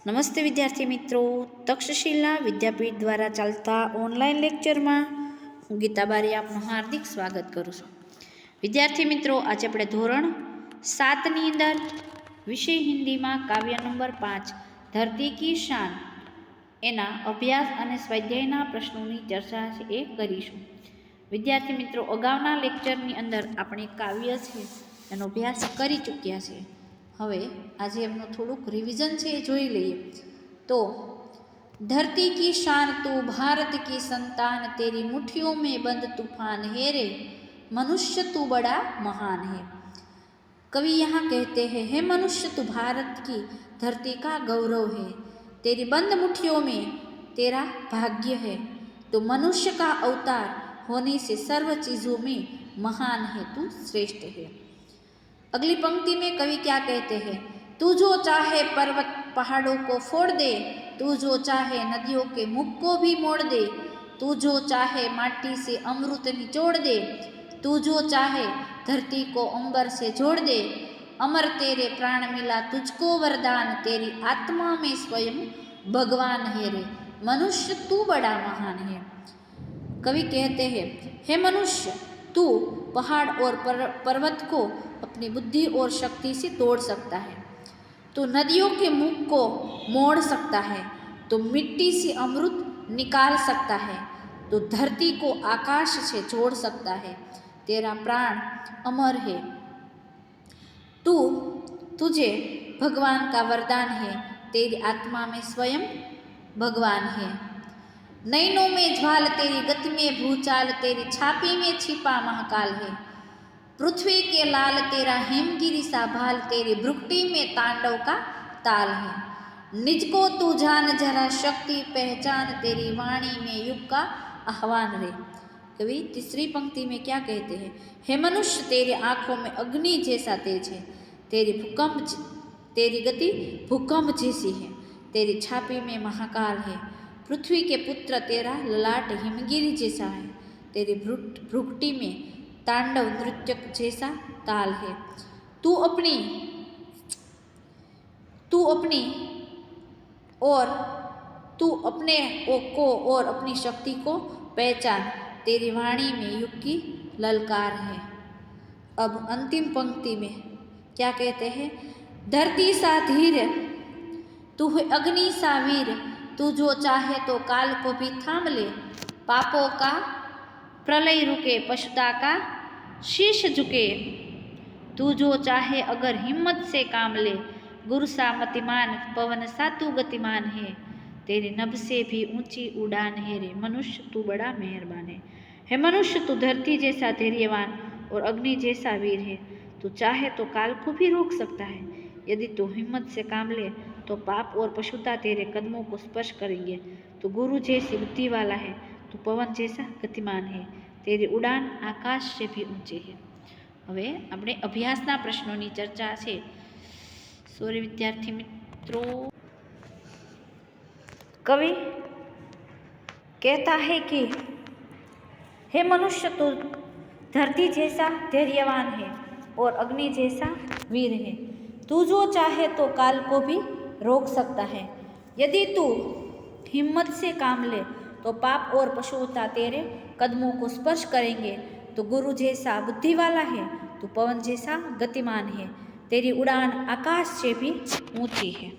નમસ્તે વિદ્યાર્થી મિત્રો, તક્ષશિલા વિદ્યાપીઠ દ્વારા ચાલતા ઓનલાઈન લેક્ચરમાં હું ગીતા બારી આપનું હાર્દિક સ્વાગત કરું છું. વિદ્યાર્થી મિત્રો, આજે આપણે ધોરણ 7ની અંદર વિષય હિન્દીમાં કાવ્ય નંબર 5 ધરતી કી શાન એના અભ્યાસ અને સ્વાધ્યાયના પ્રશ્નોની ચર્ચા છે એ કરીશું. વિદ્યાર્થી મિત્રો, અગાઉના લેક્ચરની અંદર આપણે કાવ્ય છે એનો અભ્યાસ કરી ચૂક્યા છે. હવે આજે એમનું થોડુંક રિવિઝન છે એ જોઈ લઈએ. તો धरती की शान तू भारत की संतान तेरी मुट्ठियों में बंद तूफान है रे मनुष्य तू बड़ा महान है. कवि यहाँ कहते हैं, हे मनुष्य तू भारत की धरती का गौरव है, तेरी बंद मुट्ठियों में तेरा भाग्य है, तो मनुष्य का अवतार होने से सर्व चीज़ों में महान है, तू श्रेष्ठ है. अगली पंक्ति में कवि क्या कहते हैं, तू जो चाहे पर्वत पहाड़ों को फोड़ दे, तू जो चाहे नदियों के मुख को भी मोड़ दे, तू जो चाहे माटी से अमृत निचोड़ दे, तू जो चाहे धरती को अंबर से जोड़ दे, अमर तेरे प्राण मिला तुझको वरदान, तेरी आत्मा में स्वयं भगवान है रे मनुष्य तू बड़ा महान है. कवि कहते हैं, हे मनुष्य, तू पहाड़ और पर्वत को अपनी बुद्धि और शक्ति से तोड़ सकता है, तो नदियों के मुख को मोड़ सकता है, तो मिट्टी से अमृत निकाल सकता है, तो धरती को आकाश से जोड़ सकता है, तेरा प्राण अमर है, तुझे भगवान का वरदान है, तेरी आत्मा में स्वयं भगवान है. नैनों में ज्वाल तेरी गति में भूचाल, तेरी छाती में छिपा महाकाल है, पृथ्वी के लाल तेरा हिमगिरी सा भाल, तेरी भ्रुकुटी में तांडव का ताल है. निज को तू जान जरा शक्ति पहचान, तेरी वाणी में युग का आह्वान रे. कवि तीसरी पंक्ति में क्या कहते हैं, हे मनुष्य, तेरी आंखों में अग्नि जैसा तेज है, तेरी गति भूकंप जैसी है, तेरी छाती में महाकाल है, पृथ्वी के पुत्र तेरा ललाट हिमगिरी जैसा है, तेरी भ्रुकुटी में तांडव नृत्य जैसा ताल है. तू अपनी और तू अपने को और अपनी शक्ति को पहचान, तेरी वाणी में युग की ललकार है. अब अंतिम पंक्ति में क्या कहते हैं, धरती सा धीर तू है अग्नि सा वीर, तू जो चाहे तो काल को भी थाम ले, पापों का प्रलय रुके पशुता का शीश झुके, तू जो चाहे अगर हिम्मत से काम ले, गुरु सा मतिमान पवन सा तू गतिमान है, तेरी नभ से भी ऊंची उड़ान है रे मनुष्य तू बड़ा मेहरबान है. हे मनुष्य, तू धरती जैसा धैर्यवान और अग्नि जैसा वीर है, तू चाहे तो काल को भी रोक सकता है, यदि तू हिम्मत से काम ले तो पाप और पशुता तेरे कदमों को स्पर्श करेंगे, तू गुरु जैसी बुद्धि वाला है, तू पवन जैसा गतिमान है, तेरी उड़ान आकाश से भी ऊंची है. હવે આપણે અભ્યાસના પ્રશ્નોની ચર્ચા છે. સોરી વિદ્યાર્થી મિત્રો, कवि कहता है कि हे मनुष्य, तू धरती जैसा धैर्यवान है और अग्नि जैसा वीर है, तू जो चाहे तो काल को भी रोक सकता है, यदि तू हिम्मत से काम ले तो पाप और पशुता तेरे कदमों को स्पर्श करेंगे, तो गुरु जैसा बुद्धि वाला है, तो पवन जैसा गतिमान है, तेरी उड़ान आकाश से भी ऊंची है.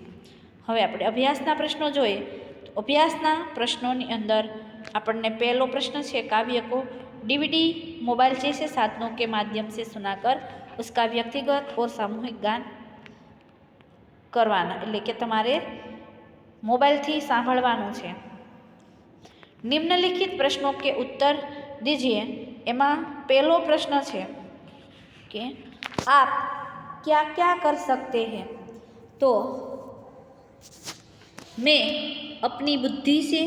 હવે આપણે અભ્યાસના પ્રશ્નો જોઈએ. તો અભ્યાસના પ્રશ્નોની અંદર આપણને પહેલો પ્રશ્ન છે, કાવ્ય को डीवीडी मोबाइल जैसे साधनों के माध्यम से सुनाकर उसका व्यक्तिगत और सामूहिक गान करवाना, એટલે કે તમારે મોબાઈલથી સાંભળવાનું છે. निम्नलिखित प्रश्नों के उत्तर दीजिए. एमा पहलो प्रश्न है कि आप क्या क्या कर सकते हैं. तो मैं अपनी बुद्धि से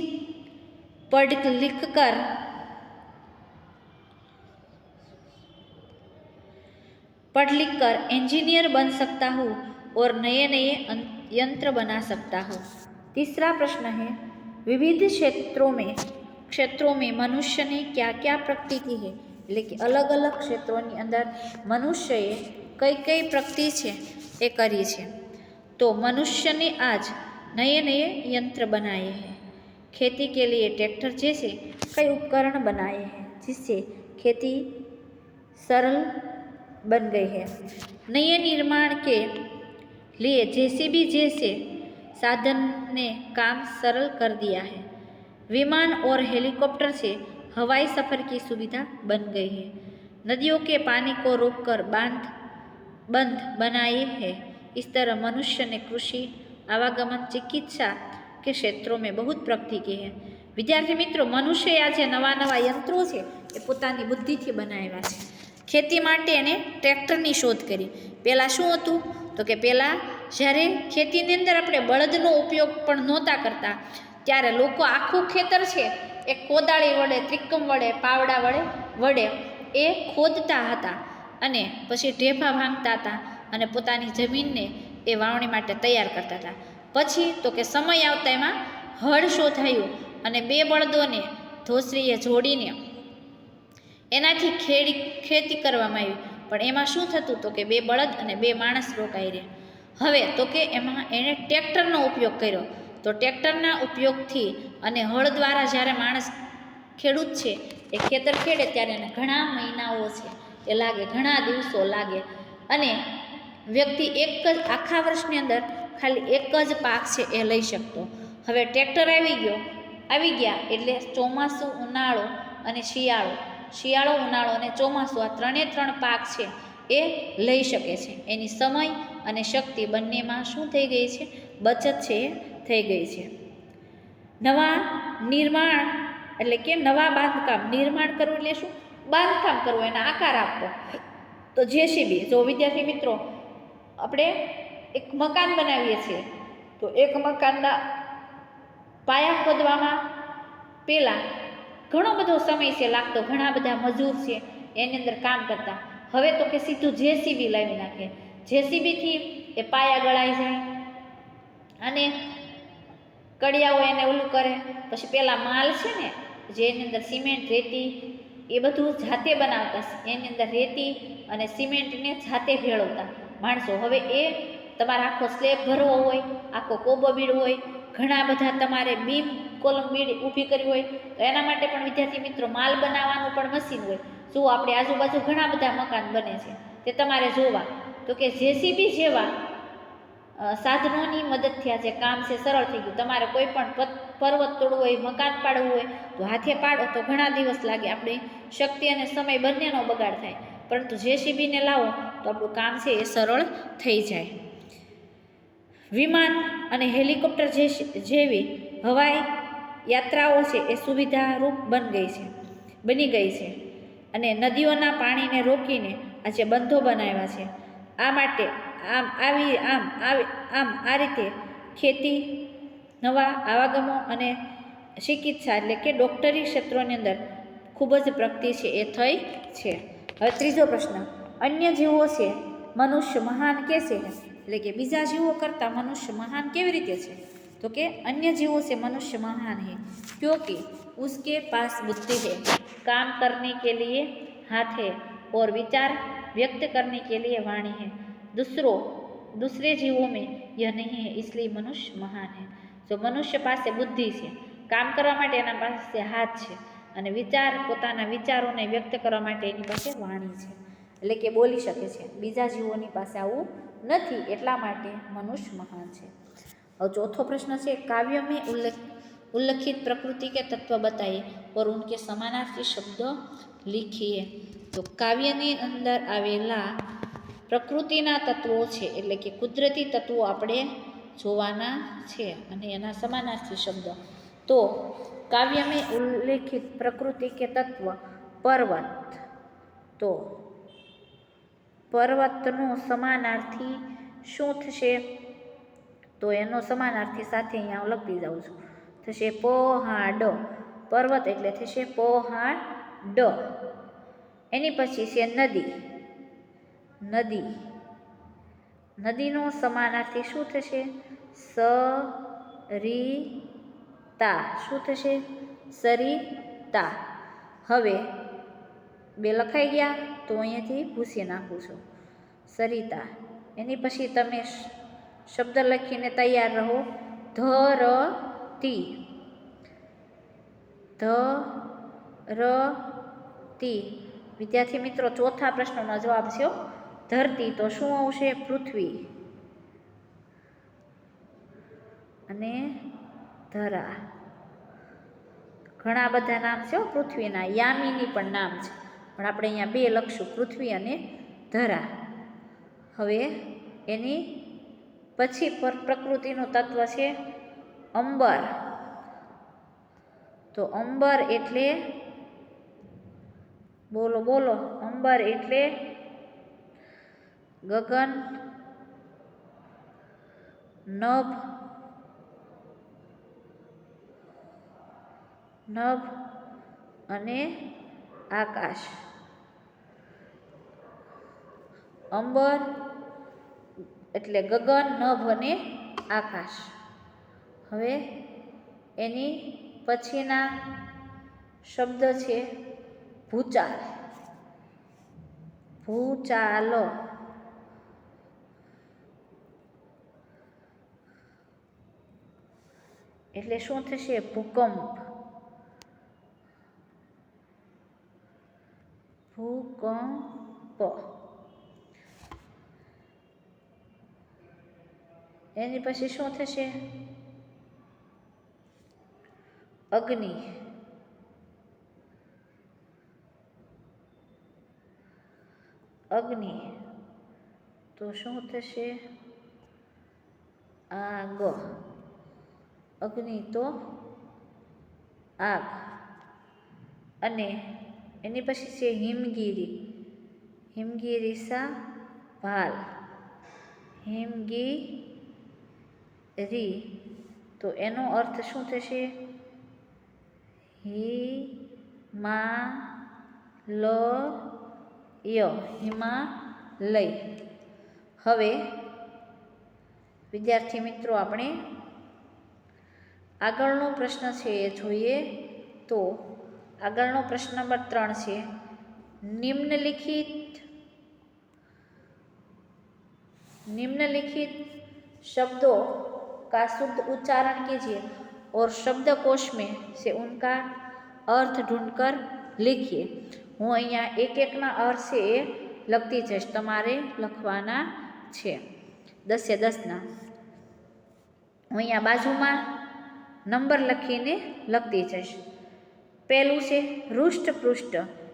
पढ़ लिख कर इंजीनियर बन सकता हूँ और नए नए यंत्र बना सकता हूँ. तीसरा प्रश्न है, विविध क्षेत्रों में मनुष्य ने क्या क्या प्रगति की है, એટલે કે અલગ અલગ ક્ષેત્રોની અંદર મનુષ્યએ કઈ કઈ પ્રગતિ છે એ કરી છે. तो मनुष्य ने आज नए नए यंत्र बनाए हैं। खेती के लिए ट्रैक्टर जैसे कई उपकरण बनाए हैं जिससे खेती सरल बन गई है। नए निर्माण के लिए जेसीबी जैसे साधन ने काम सरल कर दिया है। विमान और हेलीकॉप्टर से हवाई सफर की सुविधा बन गई है। नदियों के पानी को रोककर बंध बनाए है। इस तरह मनुष्य ने कृषि, आवागमन, चिकित्सा के क्षेत्रों में बहुत प्रगति की है। विद्यार्थी मित्रों, मनुष्य आज नवा नवा यंत्रो है એ પોતાની બુદ્ધિથી બનાવ્યા છે। ખેતી માટે એને ટ્રેક્ટરની શોધ કરી। પહેલાં શું હતું તો કે પહેલાં જ્યારે ખેતીની અંદર આપણે બળદનો ઉપયોગ પણ નહોતા કરતા ત્યારે લોકો આખું ખેતર છે એ કોદાળી વડે, ત્રિકમ વડે, પાવડા વડે એ ખોદતા હતા અને પછી ઢેફા ભાંગતા હતા અને પોતાની જમીનને એ વાવણી માટે તૈયાર કરતા હતા। પછી તો કે સમય આવતા એમાં હળ શોધાયું અને બે બળદોને ધોસરીએ જોડીને એનાથી ખેતી કરવામાં આવી। પણ એમાં શું થતું તો કે બે બળદ અને બે માણસ રોકાઈ રહ્યા। હવે તો કે એમાં એણે ટ્રેક્ટરનો ઉપયોગ કર્યો। તો ટ્રેક્ટરના ઉપયોગથી અને હળ દ્વારા જ્યારે માણસ ખેડૂત છે એ ખેતર ખેડે ત્યારે એને ઘણા મહિનાઓ છે એ લાગે, ઘણા દિવસો લાગે અને વ્યક્તિ એક જ આખા વર્ષની અંદર ખાલી એક જ પાક છે એ લઈ શકતો। હવે ટ્રેક્ટર આવી ગયા એટલે ચોમાસું, ઉનાળો અને શિયાળો, ઉનાળો અને ચોમાસું આ ત્રણ પાક છે એ લઈ શકે છે। એની સમય અને શક્તિ બંનેમાં શું થઈ ગઈ છે? બચત છે એ થઈ ગઈ છે। નવા નિર્માણ એટલે કે નવા બાંધકામ, નિર્માણ કરવું એટલે શું? બાંધકામ કરવું, એના આકાર આપવો। તો જેસીબી, જો વિદ્યાર્થી મિત્રો આપણે એક મકાન બનાવીએ છીએ તો એક મકાનના પાયા ખોદવામાં પહેલાં ઘણો બધો સમય છે લાગતો, ઘણા બધા મજૂર છે એની અંદર કામ કરતા। હવે તો કે સીધું જેસીબી લાવી નાખે, જેસીબીથી એ પાયા ગળાઈ જાય અને કડિયાઓ એને ઓલું કરે। પછી પેલા માલ છે ને જે એની અંદર સિમેન્ટ, રેતી એ બધું જાતે બનાવતા, એની અંદર રેતી અને સિમેન્ટને જાતે ભેળવતા માણસો। હવે એ તમારે આખો સ્લેબ ભરવો હોય, આખો કોબો બીડ હોય, ઘણા બધા તમારે બીમ કોલમ બીડ ઊભી કરવી હોય તો એના માટે પણ વિદ્યાર્થી મિત્રો માલ બનાવવાનું પણ મશીન હોય। જો આપણે આજુબાજુ ઘણા બધા મકાન બને છે તે તમારે જોવા તો કે જેસીબી જેવા સાધનોની મદદથી આજે કામ છે સરળ થઈ ગયું। તમારે કોઈ પણ પર્વત તોડવું હોય, મકાન પાડવું હોય તો હાથે પાડો તો ઘણા દિવસ લાગે, આપણી શક્તિ અને સમય બંનેનો બગાડ થાય। પરંતુ જેસીબીને લાવો તો આપણું કામ છે એ સરળ થઈ જાય। વિમાન અને હેલિકોપ્ટર જેવી હવાઈ યાત્રાઓ છે એ સુવિધારૂપ બની ગઈ છે અને નદીઓના પાણીને રોકીને આજે બંધો બનાવ્યા છે। આ માટે આ રીતે ખેતી, નવા આવાગમો અને ચિકિત્સા એટલે કે ડૉક્ટરી ક્ષેત્રોની અંદર ખૂબ જ પ્રગતિ છે એ થઈ છે। હવે ત્રીજો પ્રશ્ન, અન્ય જીવો છે મનુષ્ય મહાન कैसे है? એટલે કે બીજા જીવો કરતાં મનુષ્ય મહાન કેવી રીતે છે? तो कि अन्य जीवों से मनुष्य महान है क्योंकि उसके पास बुद्धि है, काम करने के लिए हाथ है और विचार व्यक्त करने के लिए वाणी है। दूसरे जीवों में यह नहीं है, इसलिए मनुष्य महान है। जो मनुष्य पास बुद्धि है, काम करवा माटे एना पासे हाथ है અને વિચાર, પોતાના વિચારોને વ્યક્ત કરવા માટે એની પાસે વાણી છે એટલે કે બોલી શકે છે। બીજા જીવોની પાસે આવું નથી એટલા માટે મનુષ્ય મહાન છે। और चौथो प्रश्न है, काव्य में उल्लिखित प्रकृति के तत्व बताइए और उनके समानार्थी शब्द लिखिए। तो काव्यनी अंदर आवेला प्रकृतिना तत्वों है એટલે કે કુદરતી તત્વો આપણે જોવાના છે અને એના સમાનાર્થી શબ્દ। તો काव्य में उल्लिखित प्रकृति के तत्व पर्वत, तो पर्वतનો સમાનાર્થી શું થશે? તો એનો સમાનાર્થી સાથે અહીંયા હું લખી જાઉં છું, થશે પહાડ। પર્વત એટલે થશે પહાડ। એની પછી છે નદીનો સમાનાર્થી શું થશે? સરિતા। શું થશે? સરિતા। હવે બે લખાઈ ગયા તો અહીંયાથી ભૂસી નાખું છું, સરિતા। એની પછી તમે શબ્દ લખીને તૈયાર રહો, ધરતી, ધરતી. વિદ્યાર્થી મિત્રો, ચોથા પ્રશ્નનો જવાબ છે ધરતી. તો શું આવશે? પૃથ્વી અને ધરા. ઘણા બધા નામ છે પૃથ્વીના. યામિની પણ નામ છે, પણ આપણે અહીંયા બે લખશું, પૃથ્વી અને ધરા. હવે એની પછી પ્રકૃતિનું તત્વ છે અંબર. તો અંબર એટલે, બોલો બોલો, અંબર એટલે ગગન, નભ, નભ અને આકાશ. અંબર એટલે ગગન, નભ અને આકાશ. હવે એની પછીના શબ્દ છે ભૂચાલ, ભૂચાલ. એટલે શું થશે? ભૂકંપ, ભૂકંપ. એની પછી શું થશે? અગ્નિ, અગ્નિ. તો શું થશે? આગ, અગ્નિ તો આગ. અને એની પછી છે હિમગીરી, હિમગીરી સા ભાલ, હિમગીરી. તો એનો અર્થ શું થશે? હિમાલય, હિમાલય. હવે વિદ્યાર્થી મિત્રો, આપણે આગળનો પ્રશ્ન છે એ જોઈએ. તો આગળનો પ્રશ્ન નંબર 3 છે, निम्नलिखित शब्दों का शुद्ध उच्चारण कीजिए और शब्दकोश में से उनका अर्थ ढूंढकर लिखिए. હું અહીંયા એક એકના અર્થ છે એ લખતી જઈશ, તમારે લખવાના છે 10 હું અહીંયા બાજુમાં નંબર લખીને લખતી જઈશ. પહેલું છે હૃષ્ટપૃષ્ટ.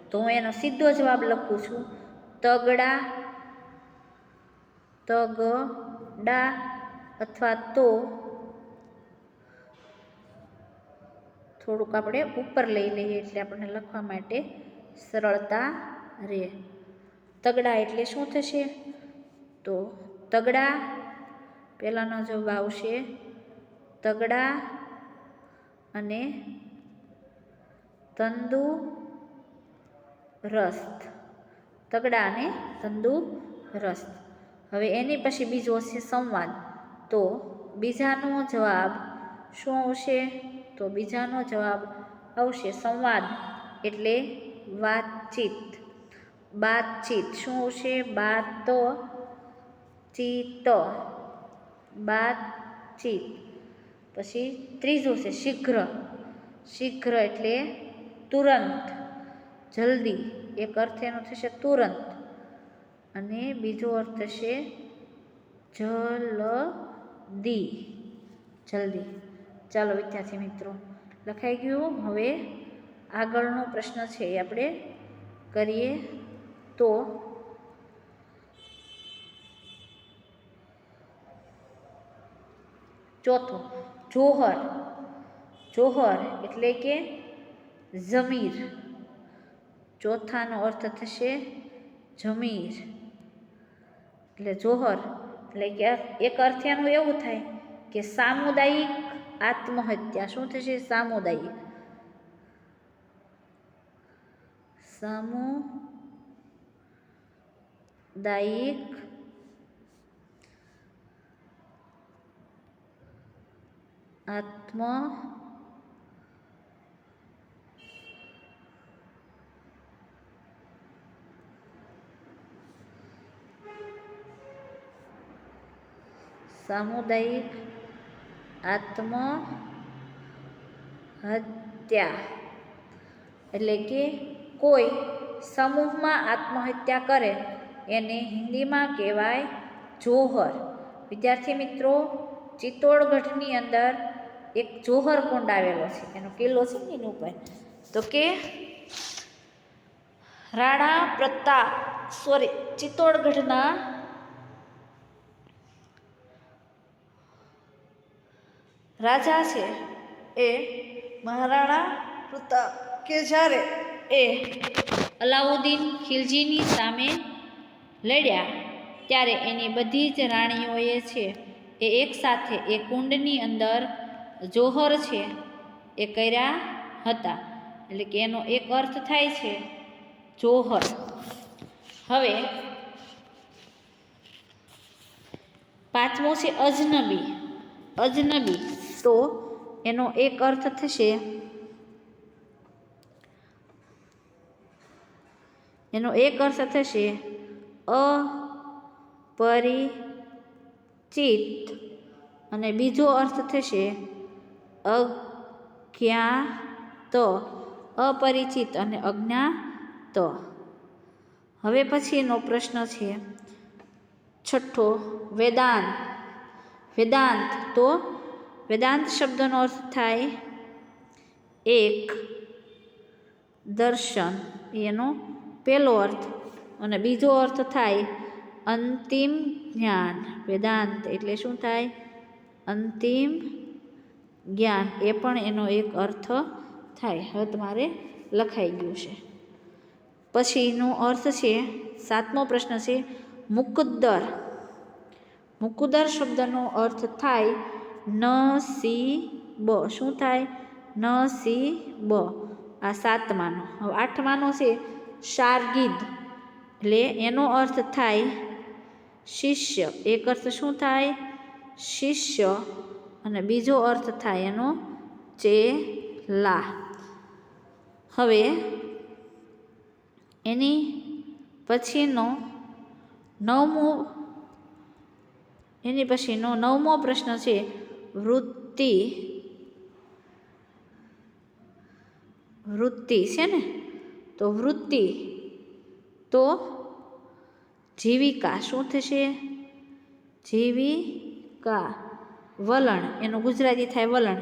તો હું એનો સીધો જવાબ લખું છું તગડા, તગડા અથવા તો થોડુંક આપણે ઉપર લઈ લઈએ એટલે આપણને લખવા માટે સરળતા રહે. તગડા એટલે શું થશે? તો તગડા, પહેલાંનો જવાબ આવશે તગડા અને તંદુરસ્ત, તગડા અને તંદુરસ્ત. હવે એની પછી બીજો છે સંવાદ. તો બીજાનો જવાબ શું આવશે? તો બીજાનો જવાબ આવશે સંવાદ એટલે વાતચીત, બાતચીત. શું આવશે? ચિત્ત, બાતચીત. પછી ત્રીજું છે શીઘ્ર, શીઘ્ર એટલે તુરંત, જલ્દી. એક અર્થ એનો થશે તુરંત અને બીજો અર્થ થશે જલ્દી, જલ્દી. ચાલો વિદ્યાર્થી મિત્રો, લખાઈ ગયું. હવે આગળનો પ્રશ્ન છે એ આપણે કરીએ. તો ચોથો જોહર, જોહર એટલે કે જમીર. ચોથાનો અર્થ થશે જમીર એટલે જોહર. એટલે કે એક અર્થ એનું એવું થાય કે સામુદાયિક આત્મહત્યા. શું થશે? સામુદાયિક, સામુદાયિક સામુદાયિક આત્મહત્યા એટલે કે કોઈ સમૂહમાં આત્મહત્યા કરે એને હિન્દીમાં કહેવાય જોહર. વિદ્યાર્થી મિત્રો, ચિત્તોડગઢની અંદર એક જોહર કુંડ આવેલો છે, એનો કિલ્લો છે ને એની ઉપર, તો કે રાણા પ્રતાપ ચિત્તોડગઢના રાજા છે એ મહારાણા પ્રતાપ કે જ્યારે એ અલાઉદ્દીન ખિલજીની સામે લડ્યા ત્યારે એની બધી જ રાણીઓએ છે એ એકસાથે એ કુંડની અંદર જોહર છે એ કર્યા હતા. એટલે કે એનો એક અર્થ થાય છે જોહર. હવે પાંચમો છે અજનબી. અજનબી તો એનો એક અર્થ થશે, એનો એક અર્થ થશે અપરિચિત અને બીજો અર્થ થશે અજ્ઞાત. અપરિચિત અને અજ્ઞાત. હવે પછીનો પ્રશ્ન છે છઠ્ઠો વેદાંત. વેદાંત તો વેદાંત શબ્દનો અર્થ થાય એક દર્શન, એનો પહેલો અર્થ, અને બીજો અર્થ થાય અંતિમ જ્ઞાન. વેદાંત એટલે શું થાય? અંતિમ જ્ઞાન, એ પણ એનો એક અર્થ થાય. હવે તમારે લખાઈ ગયું છે. પછીનો અર્થ છે, સાતમો પ્રશ્ન છે મુકદ્દર. મુકદ્દર શબ્દનો અર્થ થાય નસીબ. શું થાય? નસીબ. આ સાતમાનો. હવે આઠમાનો છે શાર્ગિદ, એટલે એનો અર્થ થાય શિષ્ય. એક અર્થ શું થાય? શિષ્ય, અને બીજો અર્થ થાય એનો ચેલા. હવે એની પછીનો નવમો પ્રશ્ન છે વૃત્તિ. વૃત્તિ છે ને, તો વૃત્તિ તો જીવિકા. શું થશે? જીવિકા. વલણ, એનું ગુજરાતી થાય વલણ,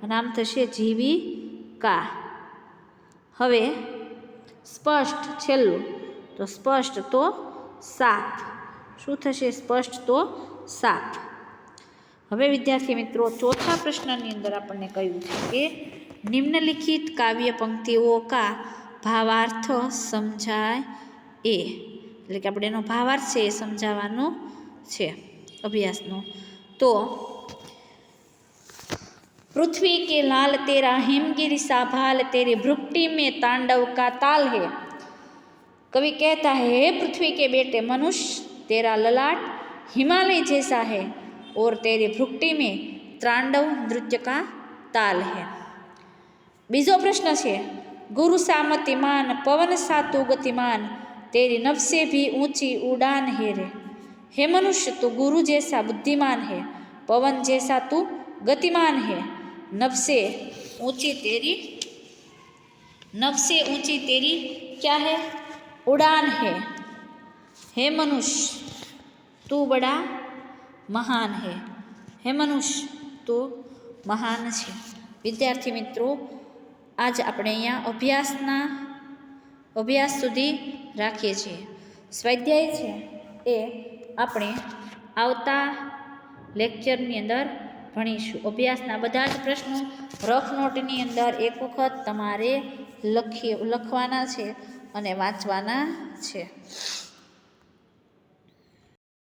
અને આમ થશે જીવિકા. હવે સ્પષ્ટ છેલ્લું, તો સ્પષ્ટ તો સાફ. શું થશે? સ્પષ્ટ તો સાફ. હવે વિદ્યાર્થી મિત્રો, ચોથા પ્રશ્નની અંદર આપણને કહ્યું છે કે નિમ્નલિખિત કાવ્ય પંક્તિઓ કા ભાવાર્થ સમજાય એ. એટલે કે આપણે એનો ભાવાર્થ છે એ સમજાવવાનો છે અભ્યાસનો. તો पृथ्वी के लाल तेरा हिमगिरी सा भाल तेरी भ्रुकुटी में तांडव का ताल है। कवि कहता है, हे पृथ्वी के बेटे मनुष्य, तेरा ललाट हिमालय जैसा है और तेरी भ्रुकुटी में तांडव नृत्य का ताल है। बीजो प्रश्न है, गुरु सा मतिमान पवन सा तू गतिमान तेरी नभ से भी ऊंची उड़ान है रे। हे मनुष्य, तू गुरु जैसा बुद्धिमान है, पवन जैसा तू गतिमान है, नभ से ऊंची तेरी क्या है? उड़ान है। हे मनुष्य, तू बड़ा महान है। हे मनुष्य, तू महान है। विद्यार्थी मित्रों, आज આપણે અહીંયા અભ્યાસ સુધી રાખીએ છીએ. સ્વાધ્યાય છે એ આપણે આવતા લેક્ચરની અંદર ભણીશું. અભ્યાસના બધા જ પ્રશ્નો રફ નોટની અંદર એક વખત તમારે લખવાના છે અને વાંચવાના છે.